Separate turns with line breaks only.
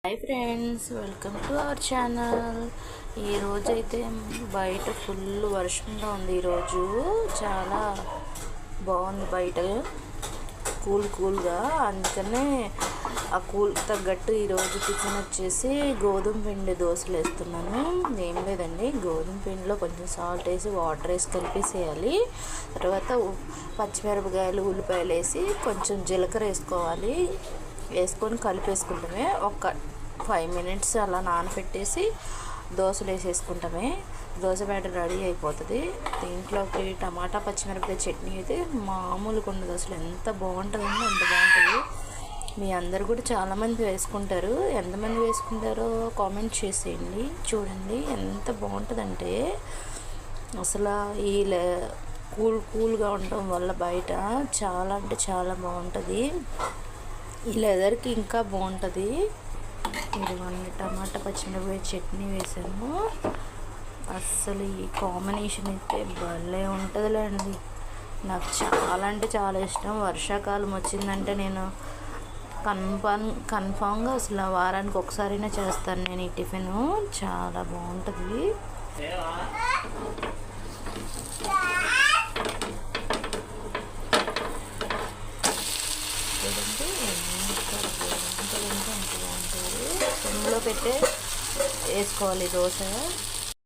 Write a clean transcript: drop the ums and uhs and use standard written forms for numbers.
Hi friends, welcome to our channel. ఈరోజైతే బయట full వర్షంగా ఉంది. ఈరోజు చాలా బాగుంది, బయట కూల్గా. అందుకనే ఆ కూల్ తగ్గట్టు ఈరోజు టిఫిన్ వచ్చేసి గోధుమ పిండి దోశలు వేస్తున్నాను. ఏం లేదండి, గోధుమ పిండిలో కొంచెం సాల్ట్ వేసి వాటర్ వేసి కలిపేసేయాలి. తర్వాత పచ్చిమిరపకాయలు ఉల్లిపాయలు వేసి కొంచెం జీలకర్ర వేసుకొని కలిపేసుకుంటామే. ఒక 5 minutes అలా నానబెట్టేసి దోశలు వేసేసుకుంటామే. దోశ బ్యాటర్ రెడీ అయిపోతుంది. దీంట్లోకి టమాటా పచ్చిమిరపకాయ చట్నీ అయితే మామూలుగా ఉండదు, అసలు ఎంత బాగుంటుందండి, అంత బాగుంటుంది. మీ అందరు కూడా చాలామంది వేసుకుంటారు. ఎంతమంది వేసుకుంటారో కామెంట్ చేసేయండి. చూడండి ఎంత బాగుంటుందంటే, అసలు ఈ కూల్గా ఉండటం వల్ల బయట చాలా అంటే చాలా బాగుంటుంది. ఈ లెదర్కి ఇంకా బాగుంటుంది. ఇదిగోండి, టమాటా పచ్చిమిరపకాయ చట్నీ వేసాము. అస్సలు ఈ కాంబినేషన్ అయితే భలే ఉంటుందిలేండి. నాకు చాలా అంటే చాలా ఇష్టం. వర్షాకాలం వచ్చిందంటే నేను కన్ఫామ్గా అసలు వారానికి ఒకసారైనా చేస్తాను నేను ఈ టిఫిన్. చాలా బాగుంటుంది. చూడండి ఎంత బాగుంటుందంటే అంత బాగుంటుంది. సిమ్లో పెట్టే వేసుకోవాలి దోశ.